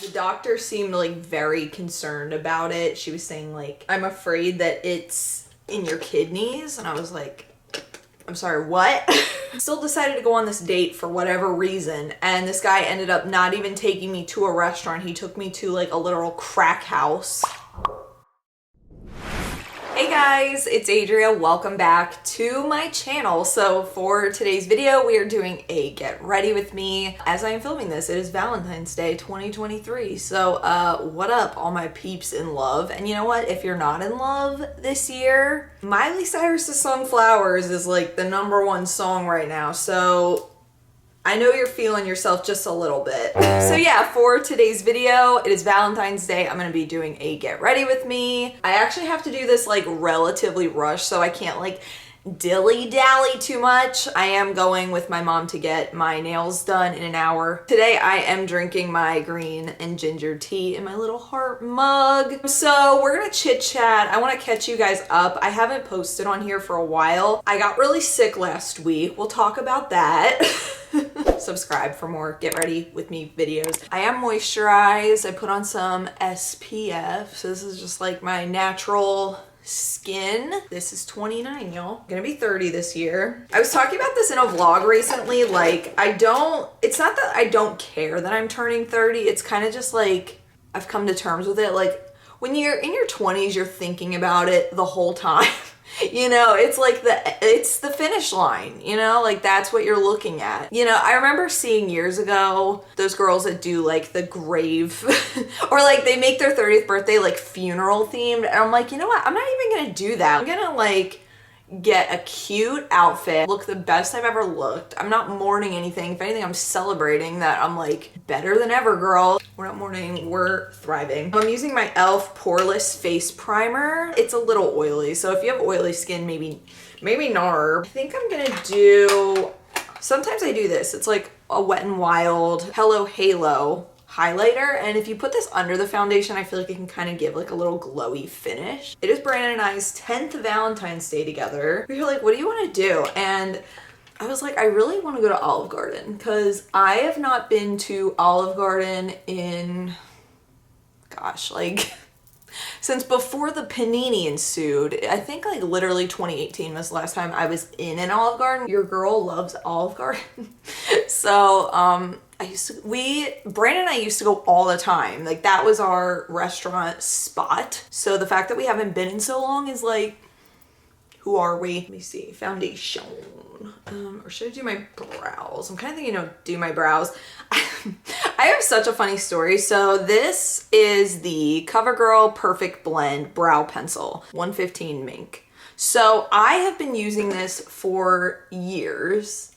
The doctor seemed like very concerned about it. She was saying like, I'm afraid that it's in your kidneys. And I was like, I'm sorry, what? Still decided to go on this date for whatever reason. And this guy ended up not even taking me to a restaurant. He took me to like a literal crack house. Hey guys, it's Adria. Welcome back to my channel. So for today's video, we are doing a get ready with me. As I am filming this, it is Valentine's Day 2023. So what up, all my peeps in love? And you know what? If you're not in love this year, Miley Cyrus's song Flowers is like the #1 song right now. So I know you're feeling yourself just a little bit. So yeah, for today's video, it is Valentine's Day. I'm gonna be doing a get ready with me. I actually have to do this like relatively rushed, so I can't like dilly-dally too much. I am going with my mom to get my nails done in an hour. Today I am drinking my green and ginger tea in my little heart mug. So we're gonna chit chat. I wanna catch you guys up. I haven't posted on here for a while. I got really sick last week. We'll talk about that. Subscribe for more get ready with me videos. I am moisturized. I put on some SPF. So this is just like my natural skin. This is 29, y'all. Gonna be 30 this year. I was talking about this in a vlog recently. Like it's not that I don't care that I'm turning 30. It's kind of just like I've come to terms with it. Like when you're in your 20s, you're thinking about it the whole time. You know, it's like it's the finish line, you know, like that's what you're looking at. You know, I remember seeing years ago, those girls that do like the grave or like they make their 30th birthday like funeral themed. And I'm like, you know what? I'm not even gonna do that. I'm gonna like get a cute outfit, look the best I've ever looked. I'm not mourning anything. If anything, I'm celebrating that I'm like better than ever, girl. We're not mourning, we're thriving. I'm using my e.l.f. Poreless Face Primer. It's a little oily, so if you have oily skin, maybe not. I think I'm gonna do, sometimes I do this. It's like a Wet n Wild Hello Halo highlighter, and if you put this under the foundation, I feel like it can kind of give like a little glowy finish. It is Brandon and I's 10th Valentine's Day together. We were like, what do you want to do? And I was like, I really want to go to Olive Garden because I have not been to Olive Garden in, gosh, like since before the panini ensued. I think like literally 2018 was the last time I was in an Olive Garden. Your girl loves Olive Garden. So Brandon and I used to go all the time. Like that was our restaurant spot. So the fact that we haven't been in so long is like, who are we? Let me see, foundation. Or should I do my brows? I'm kind of thinking, do my brows. I have such a funny story. So this is the CoverGirl Perfect Blend Brow Pencil, 115 Mink. So I have been using this for years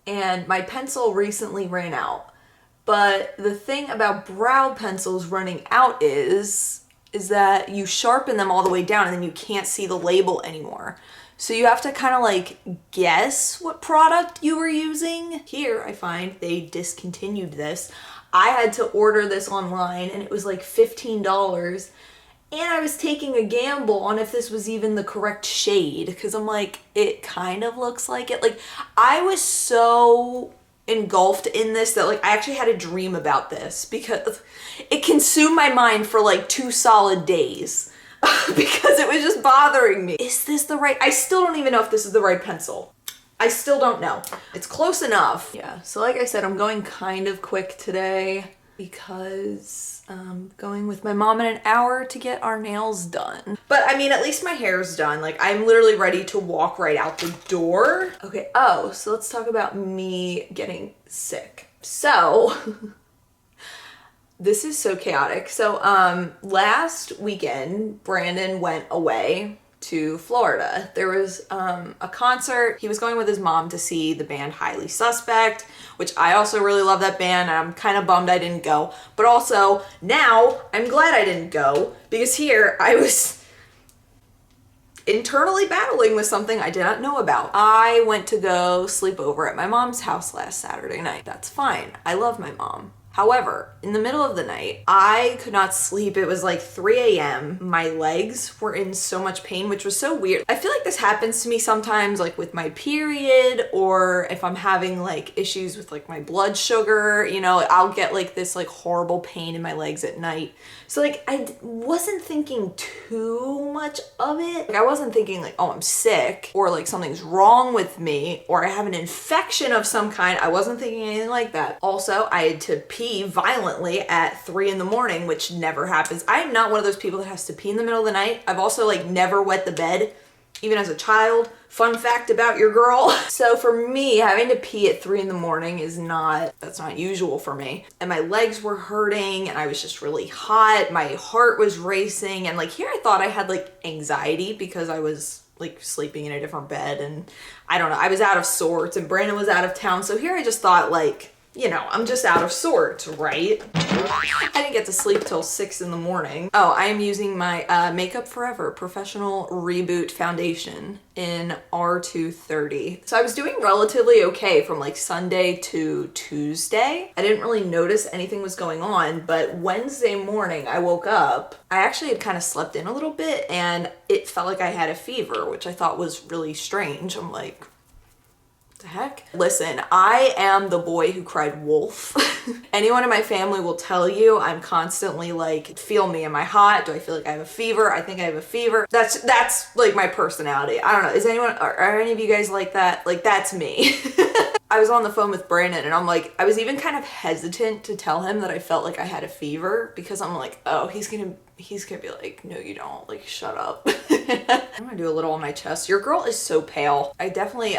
and my pencil recently ran out. But the thing about brow pencils running out is that you sharpen them all the way down and then you can't see the label anymore. So you have to kind of like guess what product you were using. Here I find they discontinued this. I had to order this online and it was like $15. And I was taking a gamble on if this was even the correct shade because I'm like, it kind of looks like it. Like I was so engulfed in this that like I actually had a dream about this because it consumed my mind for like 2 solid days because it was just bothering me. Is this the right? I still don't even know if this is the right pencil. I still don't know. It's close enough. Yeah, so like I said, I'm going kind of quick today because I'm going with my mom in an hour to get our nails done. But I mean, at least my hair's done. Like I'm literally ready to walk right out the door. Okay, so let's talk about me getting sick. So this is so chaotic. So last weekend, Brandon went away to Florida. There was a concert. He was going with his mom to see the band Highly Suspect, which I also really love that band. And I'm kind of bummed I didn't go. But also now I'm glad I didn't go because here I was internally battling with something I did not know about. I went to go sleep over at my mom's house last Saturday night. That's fine. I love my mom. However, in the middle of the night, I could not sleep. It was like 3 a.m. My legs were in so much pain, which was so weird. I feel like this happens to me sometimes, like with my period, or if I'm having like issues with like my blood sugar, you know, I'll get like this like horrible pain in my legs at night. So like I wasn't thinking too much of it. Like I wasn't thinking like, oh, I'm sick, or like something's wrong with me, or I have an infection of some kind. I wasn't thinking anything like that. Also, I had to pee violently at 3 in the morning, which never happens. I'm not one of those people that has to pee in the middle of the night. I've also like never wet the bed, even as a child. Fun fact about your girl. So for me, having to pee at 3 in the morning that's not usual for me. And my legs were hurting and I was just really hot. My heart was racing. And like here I thought I had like anxiety because I was like sleeping in a different bed, and I don't know, I was out of sorts and Brandon was out of town. So here I just thought like, you know, I'm just out of sorts, right? I didn't get to sleep till 6 in the morning. Oh, I am using my Makeup Forever Professional Reboot Foundation in R230. So I was doing relatively okay from like Sunday to Tuesday. I didn't really notice anything was going on, but Wednesday morning I woke up. I actually had kind of slept in a little bit and it felt like I had a fever, which I thought was really strange. I'm like, the heck? Listen, I am the boy who cried wolf. Anyone in my family will tell you I'm constantly like, feel me, am I hot? Do I feel like I have a fever? I think I have a fever. That's like my personality. I don't know, are any of you guys like that? Like that's me. I was on the phone with Brandon and I'm like, I was even kind of hesitant to tell him that I felt like I had a fever because I'm like, oh, he's gonna be like, no you don't, like shut up. I'm gonna do a little on my chest. Your girl is so pale. I definitely,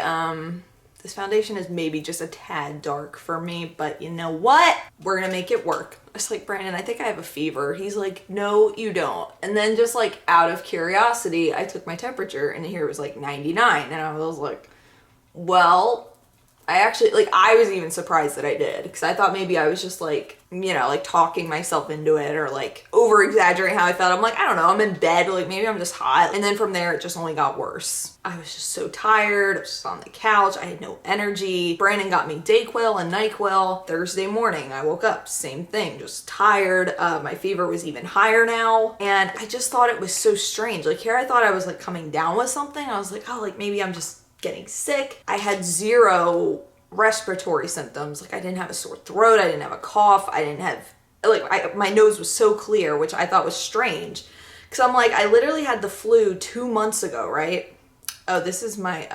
this foundation is maybe just a tad dark for me, but you know what? We're gonna make it work. I was like, Brandon, I think I have a fever. He's like, no, you don't. And then just like out of curiosity, I took my temperature and here it was like 99. And I was like, well, I actually, like, I was even surprised that I did because I thought maybe I was just like, you know, like talking myself into it or like over exaggerating how I felt. I'm like, I don't know, I'm in bed, like maybe I'm just hot. And then from there, it just only got worse. I was just so tired. I was just on the couch. I had no energy. Brandon got me Dayquil and NyQuil. Thursday morning, I woke up, same thing, just tired. My fever was even higher now. And I just thought it was so strange. Like here, I thought I was like coming down with something. I was like, oh, like maybe I'm just getting sick. I had zero respiratory symptoms. Like I didn't have a sore throat. I didn't have a cough. I didn't have, like, my nose was so clear, which I thought was strange. Cause I'm like, I literally had the flu 2 months ago, right? Oh, this is my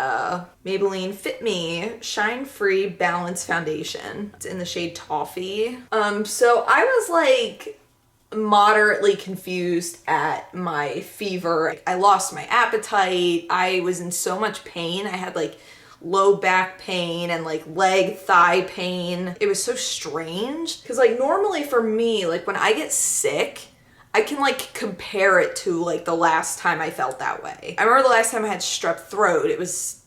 Maybelline Fit Me Shine Free Balance Foundation. It's in the shade Toffee. So I was like moderately confused at my fever. I lost my appetite. I was in so much pain. I had like low back pain and like leg thigh pain. It was so strange because like normally for me, like when I get sick, I can like compare it to like the last time I felt that way. I remember the last time I had strep throat. It was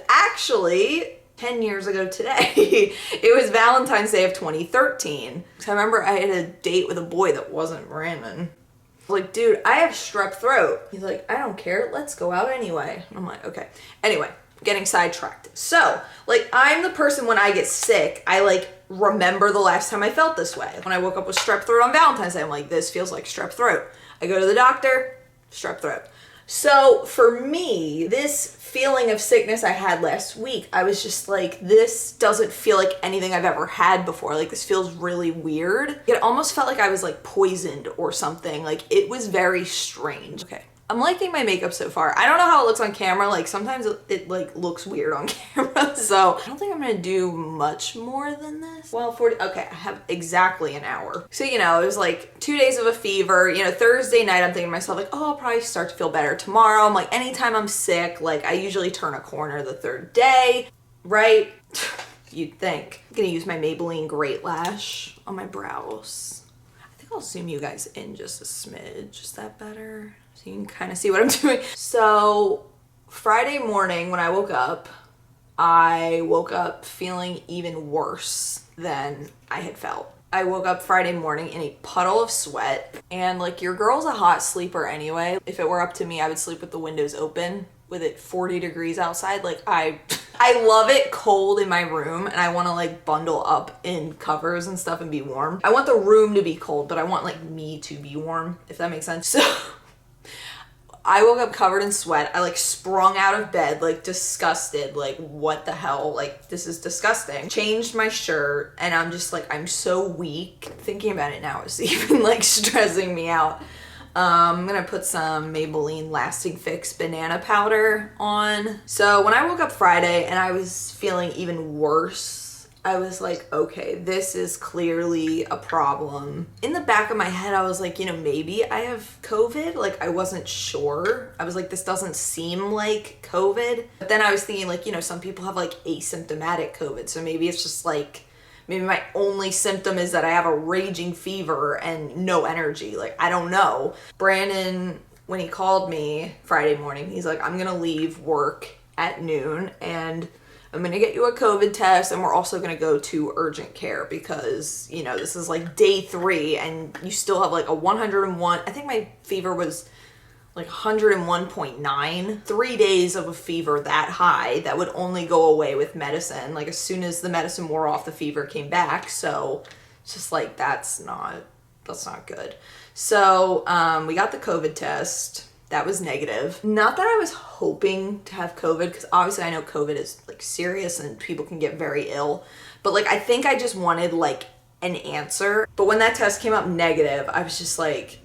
actually 10 years ago today. It was Valentine's Day of 2013. So I remember I had a date with a boy that wasn't Brandon. I was like, dude, I have strep throat. He's like, I don't care. Let's go out anyway. I'm like, okay. Anyway, getting sidetracked. So like I'm the person when I get sick, I like remember the last time I felt this way. When I woke up with strep throat on Valentine's Day, I'm like, this feels like strep throat. I go to the doctor, strep throat. So for me, this feeling of sickness I had last week, I was just like, this doesn't feel like anything I've ever had before. Like this feels really weird. It almost felt like I was like poisoned or something. Like it was very strange. Okay. I'm liking my makeup so far. I don't know how it looks on camera. Like sometimes it like looks weird on camera. So I don't think I'm gonna do much more than this. Well, 40, okay, I have exactly an hour. So, you know, it was like 2 days of a fever. You know, Thursday night, I'm thinking to myself like, oh, I'll probably start to feel better tomorrow. I'm like, anytime I'm sick, like I usually turn a corner the third day, right? You'd think. I'm gonna use my Maybelline Great Lash on my brows. I think I'll zoom you guys in just a smidge. Is that better? So you can kind of see what I'm doing. So Friday morning when I woke up feeling even worse than I had felt. I woke up Friday morning in a puddle of sweat, and like your girl's a hot sleeper anyway. If it were up to me, I would sleep with the windows open with it 40 degrees outside. Like I I love it cold in my room, and I want to like bundle up in covers and stuff and be warm. I want the room to be cold, but I want like me to be warm, if that makes sense. So I woke up covered in sweat. I like sprung out of bed, like disgusted, like what the hell, like this is disgusting. Changed my shirt, and I'm just like, I'm so weak. Thinking about it now is even like stressing me out. I'm gonna put some Maybelline Lasting Fix banana powder on. So when I woke up Friday and I was feeling even worse, I was like, okay, this is clearly a problem. In the back of my head, I was like, you know, maybe I have COVID. Like, I wasn't sure. I was like, this doesn't seem like COVID. But then I was thinking like, you know, some people have like asymptomatic COVID. So maybe it's just like, maybe my only symptom is that I have a raging fever and no energy. Like, I don't know. Brandon, when he called me Friday morning, he's like, I'm gonna leave work at noon and I'm gonna get you a COVID test, and we're also gonna go to urgent care because, you know, this is like day 3 and you still have like a 101. I think my fever was like 101.9. 3 days of a fever that high that would only go away with medicine. Like as soon as the medicine wore off, the fever came back. So it's just like, that's not good. So we got the COVID test. That was negative. Not that I was hoping to have COVID, because obviously I know COVID is like serious and people can get very ill. But like, I think I just wanted like an answer. But when that test came up negative, I was just like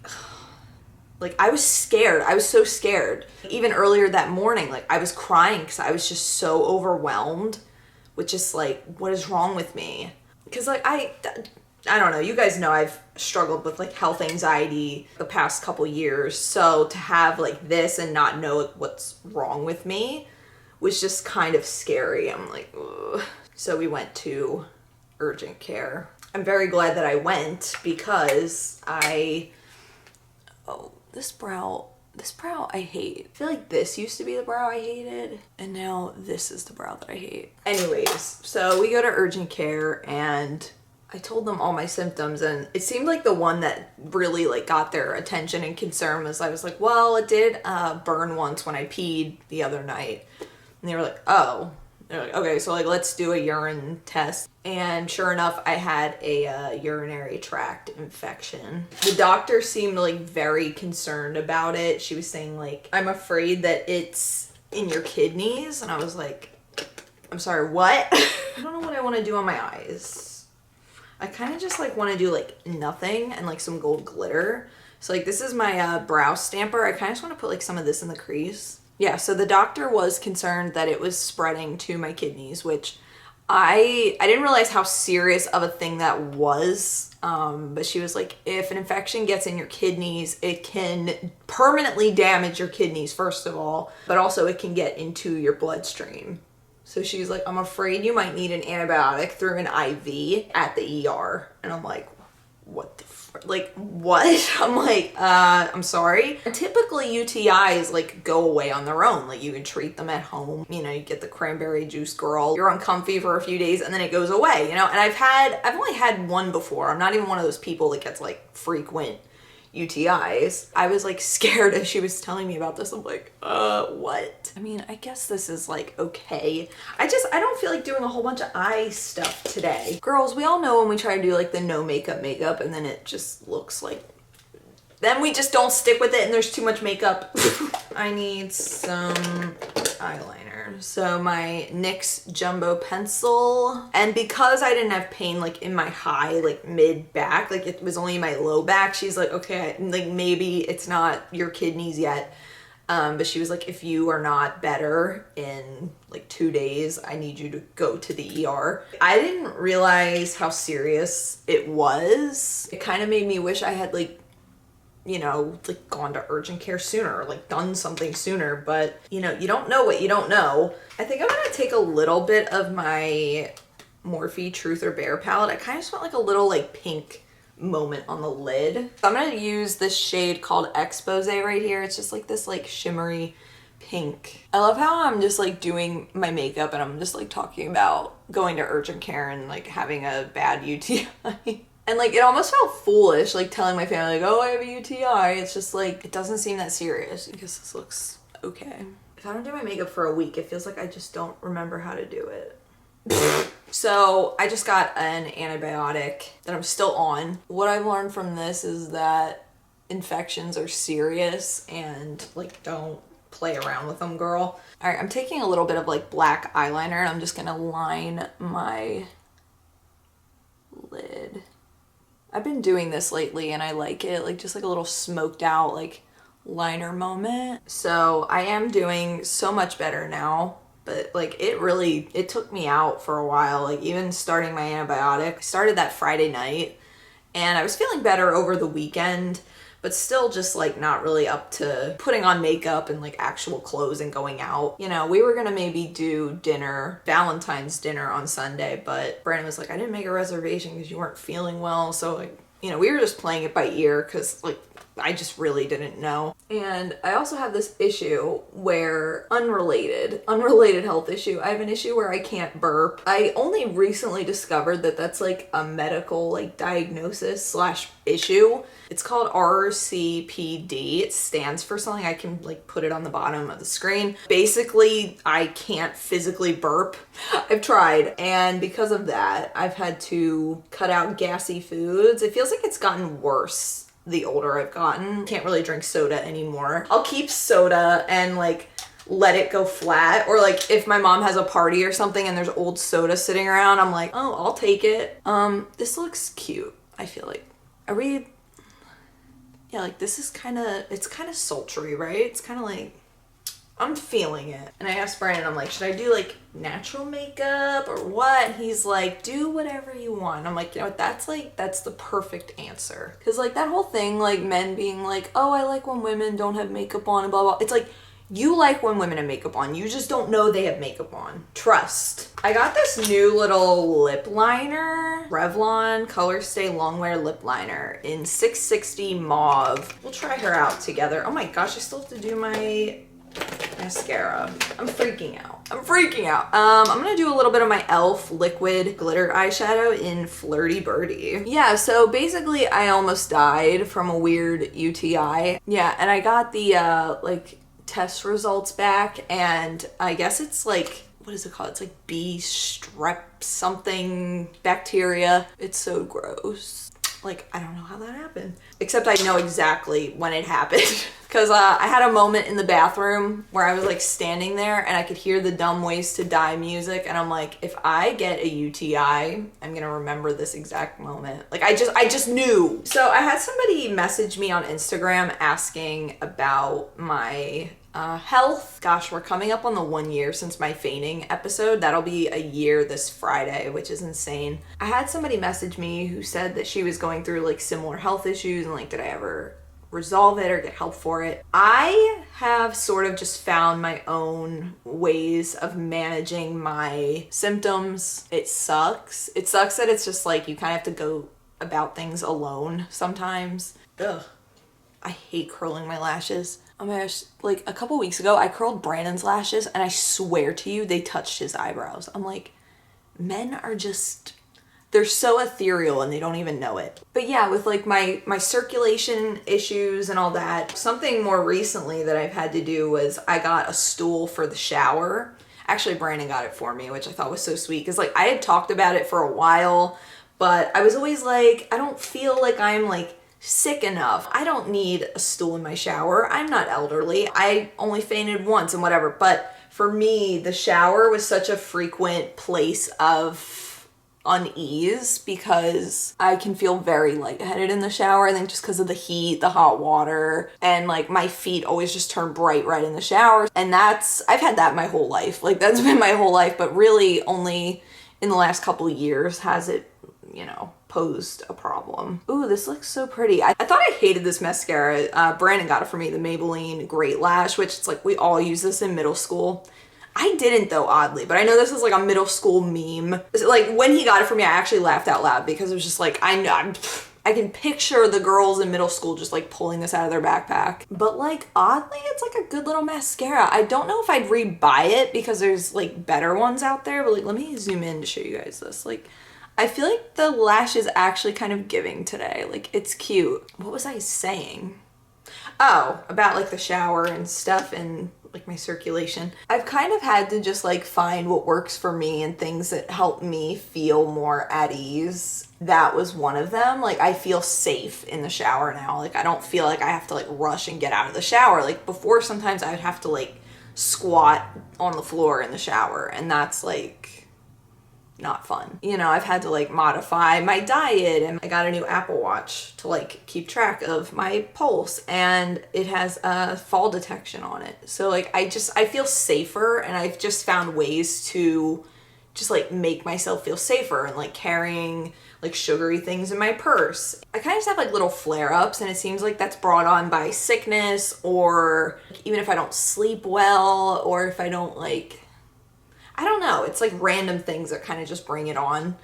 I was scared. I was so scared. Even earlier that morning, like I was crying because I was just so overwhelmed with just like, what is wrong with me? Because like, I don't know, you guys know I've struggled with like health anxiety the past couple years. So to have like this and not know what's wrong with me was just kind of scary. I'm like, ugh. So we went to urgent care. I'm very glad that I went because this brow I hate. I feel like this used to be the brow I hated, and now this is the brow that I hate. Anyways, so we go to urgent care and I told them all my symptoms, and it seemed like the one that really like got their attention and concern was, I was like, well, it did burn once when I peed the other night. And they were like, oh. They're like, okay, so like let's do a urine test. And sure enough, I had a urinary tract infection. The doctor seemed like very concerned about it. She was saying like, I'm afraid that it's in your kidneys. And I was like, I'm sorry, what? I don't know what I want to do on my eyes. I kind of just like want to do like nothing and like some gold glitter. So like this is my brow stamper. I kind of just want to put like some of this in the crease. Yeah, so the doctor was concerned that it was spreading to my kidneys, which I didn't realize how serious of a thing that was. But she was like, if an infection gets in your kidneys, it can permanently damage your kidneys, first of all, but also it can get into your bloodstream. So she's like, I'm afraid you might need an antibiotic through an IV at the ER. And I'm like, what the like, what? I'm like, I'm sorry. Typically UTIs like go away on their own. Like you can treat them at home. You know, you get the cranberry juice girl. You're uncomfy for a few days and then it goes away, you know? And I've only had one before. I'm not even one of those people that gets like frequent UTIs. I was like scared as she was telling me about this. I'm like, what? I mean, I guess this is like okay. I don't feel like doing a whole bunch of eye stuff today. Girls, we all know when we try to do like the no makeup and then it just looks like, then we just don't stick with it and there's too much makeup. I need some eyeliner. So my NYX Jumbo pencil, and because I didn't have pain like in my high, like mid back, like it was only my low back, she's like, okay, like maybe it's not your kidneys yet. But she was like, if you are not better in like 2 days, I need you to go to the ER. I didn't realize how serious it was. It kind of made me wish I had like, you know, like gone to urgent care sooner or like done something sooner, but you know, you don't know what you don't know. I think I'm gonna take a little bit of my Morphe Truth or Bare palette. I kind of just want like a little like pink moment on the lid. So I'm gonna use this shade called Expose right here. It's just like this like shimmery pink. I love how I'm just like doing my makeup and I'm just like talking about going to urgent care and like having a bad UTI. And like, it almost felt foolish, like telling my family, like, oh, I have a UTI. It's just like, it doesn't seem that serious. I guess this looks okay. if I don't do my makeup for a week, it feels like I just don't remember how to do it. So I just got an antibiotic that I'm still on. What I've learned from this is that infections are serious and like don't play around with them, girl. All right, I'm taking a little bit of like black eyeliner and I'm just gonna line my lid. I've been doing this lately and I like it, like just like a little smoked out like liner moment. So I am doing so much better now, but like it took me out for a while. Like even starting my antibiotic, I started that Friday night and I was feeling better over the weekend, but still just like not really up to putting on makeup and like actual clothes and going out. You know, we were gonna maybe do dinner, Valentine's dinner on Sunday, but Brandon was like, I didn't make a reservation because you weren't feeling well. So like, you know, we were just playing it by ear because like I just really didn't know. And I also have this issue where unrelated health issue. I have an issue where I can't burp. I only recently discovered that that's like a medical like diagnosis slash issue. It's called RCPD. It stands for something. I can like put it on the bottom of the screen. Basically, I can't physically burp. I've tried, and because of that, I've had to cut out gassy foods. It feels like it's gotten worse the older I've gotten. Can't really drink soda anymore. I'll keep soda and like let it go flat, or like if my mom has a party or something and there's old soda sitting around, I'm like, oh, I'll take it. This looks cute. I feel like, yeah, like this is it's kind of sultry, right? It's kind of like, I'm feeling it. And I asked Brandon, I'm like, should I do like natural makeup or what? He's like, do whatever you want. I'm like, you know what, that's the perfect answer. Cause like that whole thing, like men being like, oh, I like when women don't have makeup on and blah, blah. It's like, you like when women have makeup on. You just don't know they have makeup on. Trust. I got this new little lip liner, Revlon Color Stay Longwear Lip Liner in 660 Mauve. We'll try her out together. Oh my gosh, I still have to do my mascara. I'm freaking out. I'm gonna do a little bit of my e.l.f. liquid glitter eyeshadow in Flirty Birdie. Yeah, so basically I almost died from a weird UTI. Yeah, and I got the like test results back, and I guess it's like, what is it called? It's like B strep something bacteria. It's so gross. Like, I don't know how that happened. Except I know exactly when it happened. Because I had a moment in the bathroom where I was like standing there and I could hear the Dumb Ways to Die music. And I'm like, if I get a UTI, I'm gonna remember this exact moment. Like, I just knew. So I had somebody message me on Instagram asking about my health. Gosh, we're coming up on the 1 year since my fainting episode. That'll be a year this Friday, which is insane. I had somebody message me who said that she was going through like similar health issues and like, did I ever resolve it or get help for it? I have sort of just found my own ways of managing my symptoms. It sucks. It sucks that it's just like you kind of have to go about things alone sometimes. Ugh. I hate curling my lashes. Oh my gosh, like a couple weeks ago, I curled Brandon's lashes and I swear to you, they touched his eyebrows. I'm like, men are just, they're so ethereal and they don't even know it. But yeah, with like my circulation issues and all that, something more recently that I've had to do was I got a stool for the shower. Actually, Brandon got it for me, which I thought was so sweet because like I had talked about it for a while, but I was always like, I don't feel like I'm like sick enough. I don't need a stool in my shower. I'm not elderly. I only fainted once and whatever. But for me, the shower was such a frequent place of unease because I can feel very lightheaded in the shower. I think just because of the heat, the hot water, and like my feet always just turn bright red in the shower. And I've had that my whole life. Like that's been my whole life, but really only in the last couple of years has it, you know, posed a problem. Ooh, this looks so pretty. I thought I hated this mascara. Brandon got it for me, the Maybelline Great Lash, which it's like we all use this in middle school. I didn't though, oddly, but I know this is like a middle school meme. Like when he got it for me, I actually laughed out loud because it was just like, I can picture the girls in middle school just like pulling this out of their backpack. But like oddly, it's like a good little mascara. I don't know if I'd re-buy it because there's like better ones out there, but like let me zoom in to show you guys this. Like I feel like the lash is actually kind of giving today. Like it's cute. What was I saying? Oh, about like the shower and stuff and like my circulation. I've kind of had to just like find what works for me and things that help me feel more at ease. That was one of them. Like I feel safe in the shower now. Like I don't feel like I have to like rush and get out of the shower. Like before, sometimes I would have to like squat on the floor in the shower, and that's like not fun. You know, I've had to like modify my diet, and I got a new Apple Watch to like keep track of my pulse, and it has a fall detection on it. So like I feel safer, and I've just found ways to just like make myself feel safer, and like carrying like sugary things in my purse. I kind of just have like little flare-ups, and it seems like that's brought on by sickness, or even if I don't sleep well, or if I don't like, I don't know, it's like random things that kind of just bring it on.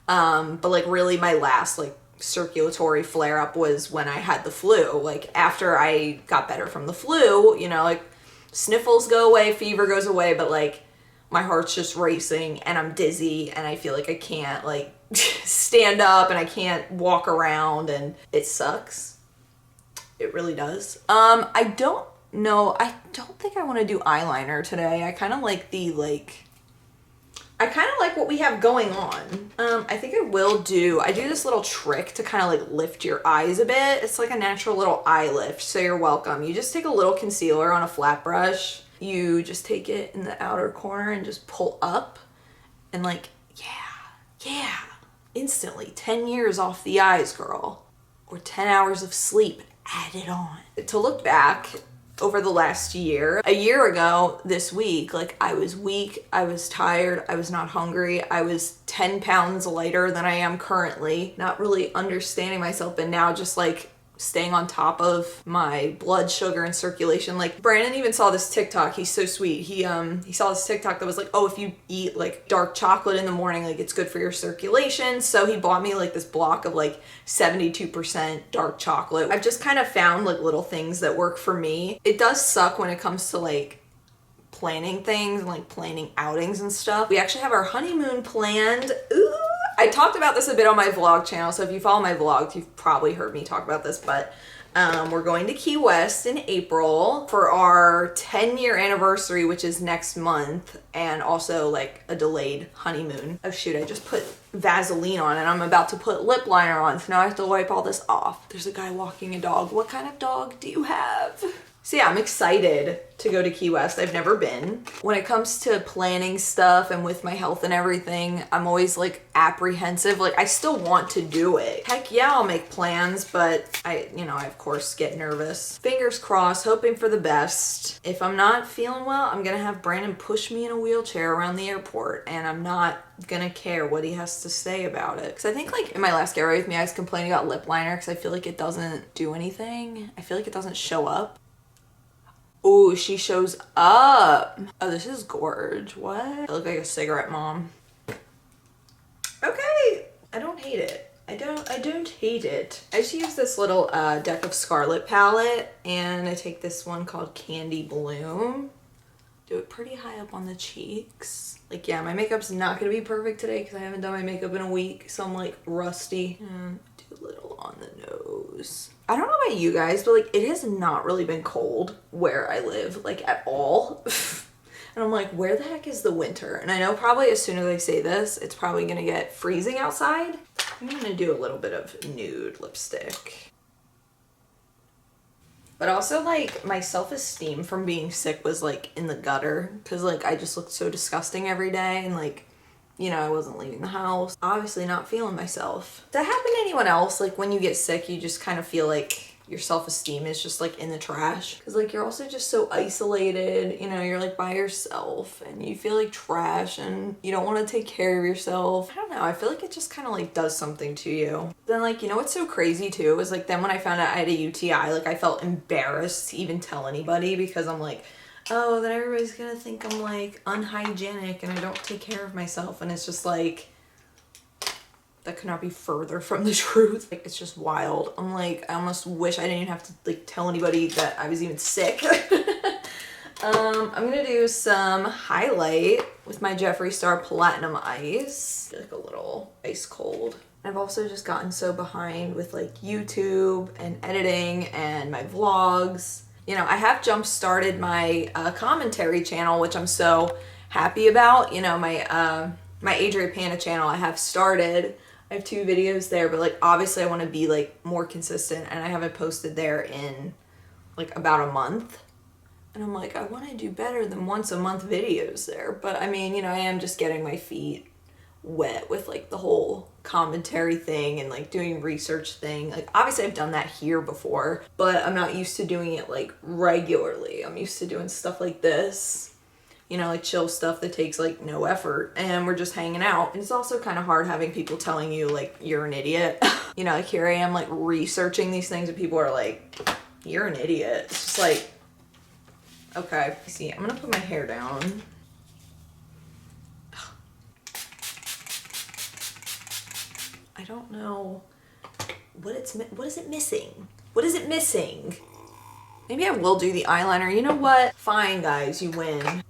But like really my last like circulatory flare up was when I had the flu. Like after I got better from the flu, you know, like sniffles go away, fever goes away, but like my heart's just racing and I'm dizzy and I feel like I can't like stand up and I can't walk around, and it sucks. It really does. I don't know. I don't think I want to do eyeliner today. I kind of like what we have going on. I think I do this little trick to kind of like lift your eyes a bit. It's like a natural little eye lift, so you're welcome. You just take a little concealer on a flat brush. You just take it in the outer corner and just pull up, and like, yeah, instantly 10 years off the eyes, girl. Or 10 hours of sleep, add it on. To look back over the last year, a year ago this week, like I was weak, I was tired, I was not hungry, I was 10 pounds lighter than I am currently, not really understanding myself, and now just like staying on top of my blood sugar and circulation. Like Brandon even saw this TikTok. He's so sweet. He saw this TikTok that was like, oh, if you eat like dark chocolate in the morning, like it's good for your circulation. So he bought me like this block of like 72% dark chocolate. I've just kind of found like little things that work for me. It does suck when it comes to like planning things and like planning outings and stuff. We actually have our honeymoon planned. Ooh. I talked about this a bit on my vlog channel, so if you follow my vlogs, you've probably heard me talk about this, but we're going to Key West in April for our 10-year anniversary, which is next month, and also like a delayed honeymoon. Oh shoot, I just put Vaseline on and I'm about to put lip liner on, so now I have to wipe all this off. There's a guy walking a dog. What kind of dog do you have? So yeah, I'm excited to go to Key West. I've never been. When it comes to planning stuff and with my health and everything, I'm always like apprehensive. Like I still want to do it. Heck yeah, I'll make plans, but I of course get nervous. Fingers crossed, hoping for the best. If I'm not feeling well, I'm gonna have Brandon push me in a wheelchair around the airport, and I'm not gonna care what he has to say about it. Cause I think like in my last Get Ready With Me, I was complaining about lip liner because I feel like it doesn't do anything. I feel like it doesn't show up. Oh, she shows up. Oh, this is gorge. What? I look like a cigarette mom. Okay. I don't hate it. I don't hate it. I just use this little Deck of Scarlet palette, and I take this one called Candy Bloom. Do it pretty high up on the cheeks. Like, yeah, my makeup's not gonna be perfect today because I haven't done my makeup in a week, so I'm like rusty. Do a little on the nose. I don't know about you guys, but like it has not really been cold where I live, like at all. And I'm like, where the heck is the winter? And I know probably as soon as I say this, it's probably gonna get freezing outside. I'm gonna do a little bit of nude lipstick. But also like my self-esteem from being sick was like in the gutter, because like I just looked so disgusting every day, and like, you know, I wasn't leaving the house. Obviously not feeling myself. Does that happen to anyone else? Like when you get sick, you just kind of feel like your self-esteem is just like in the trash? Because like you're also just so isolated, you know, you're like by yourself and you feel like trash and you don't want to take care of yourself. I don't know, I feel like it just kind of like does something to you. Then like, you know what's so crazy too is like then when I found out I had a UTI, like I felt embarrassed to even tell anybody, because I'm like, oh, then everybody's gonna think I'm like unhygienic and I don't take care of myself. And it's just like, that could not be further from the truth. Like, it's just wild. I'm like, I almost wish I didn't even have to like tell anybody that I was even sick. I'm gonna do some highlight with my Jeffree Star Platinum Ice. Like a little ice cold. I've also just gotten so behind with like YouTube and editing and my vlogs. You know, I have jump started my commentary channel, which I'm so happy about. You know, my Adria Panda channel I have started. I have 2 videos there, but like obviously I want to be like more consistent, and I haven't posted there in like about a month. And I'm like, I want to do better than once a month videos there. But I mean, you know, I am just getting my feet wet with like the whole commentary thing and like doing research thing. Like obviously I've done that here before, but I'm not used to doing it like regularly. I'm used to doing stuff like this, you know, like chill stuff that takes like no effort, and we're just hanging out. And it's also kind of hard having people telling you like you're an idiot. You know, like here I am like researching these things and people are like, you're an idiot. It's just like, okay. See, I'm gonna put my hair down. I don't know what is it missing? What is it missing? Maybe I will do the eyeliner. You know what? Fine, guys, you win.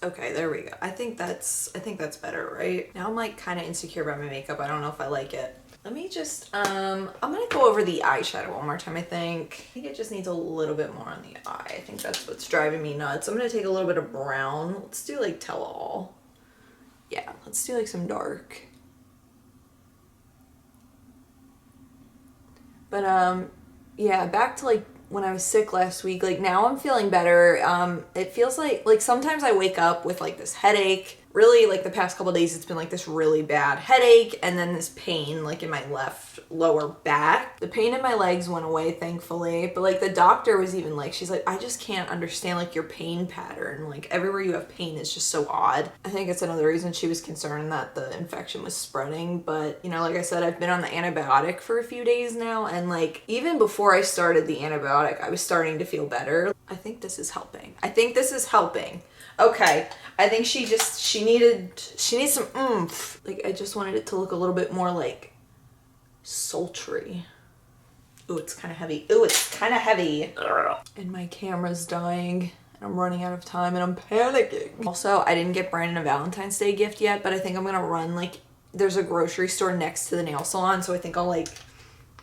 Okay, there we go. I think that's better, right? Now I'm like kind of insecure about my makeup. I don't know if I like it. Let me just, I'm gonna go over the eyeshadow one more time, I think. I think it just needs a little bit more on the eye. I think that's what's driving me nuts. I'm gonna take a little bit of brown. Let's do like Tell All. Yeah, let's do like some dark. But yeah, back to like when I was sick last week, like now I'm feeling better. It feels like sometimes I wake up with like this headache. Really, like the past couple of days, it's been like this really bad headache and then this pain like in my left lower back. The pain in my legs went away, thankfully. But like the doctor was even like, she's like, I just can't understand like your pain pattern. Like everywhere you have pain is just so odd. I think it's another reason she was concerned that the infection was spreading. But you know, like I said, I've been on the antibiotic for a few days now. And like even before I started the antibiotic, I was starting to feel better. I think this is helping. I think this is helping. Okay, I think she needs some oomph. Like I just wanted it to look a little bit more like sultry. Ooh, it's kind of heavy. Ooh, it's kind of heavy. And my camera's dying and I'm running out of time and I'm panicking. Also, I didn't get Brandon a Valentine's Day gift yet, but I think I'm gonna run like, there's a grocery store next to the nail salon, so I think I'll like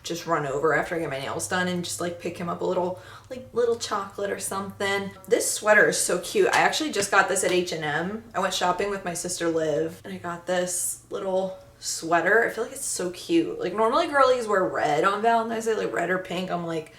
just run over after I get my nails done and just like pick him up a little chocolate or something. This sweater is so cute. I actually just got this at H&M. I went shopping with my sister Liv and I got this little sweater. I feel like it's so cute. Like normally girlies wear red on Valentine's Day, like red or pink. I'm like,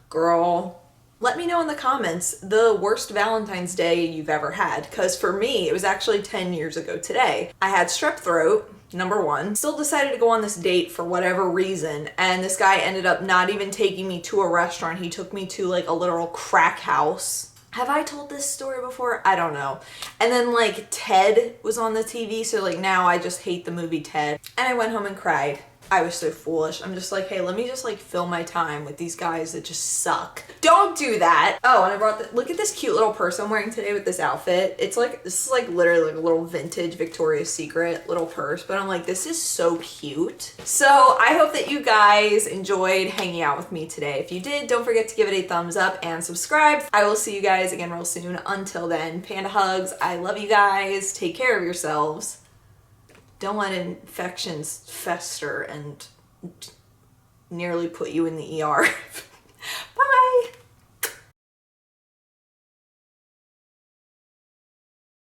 girl, let me know in the comments the worst Valentine's Day you've ever had, because for me it was actually 10 years ago today. I had strep throat, number one. Still decided to go on this date for whatever reason, and this guy ended up not even taking me to a restaurant. He took me to like a literal crack house. Have I told this story before? I don't know. And then like Ted was on the TV, so like now I just hate the movie Ted. And I went home and cried. I was so foolish. I'm just like, hey, let me just like fill my time with these guys that just suck. Don't do that. Oh, and I brought look at this cute little purse I'm wearing today with this outfit. It's like, this is like literally like a little vintage Victoria's Secret little purse, but I'm like, this is so cute. So I hope that you guys enjoyed hanging out with me today. If you did, don't forget to give it a thumbs up and subscribe. I will see you guys again real soon. Until then, panda hugs. I love you guys. Take care of yourselves. Don't let infections fester and nearly put you in the ER.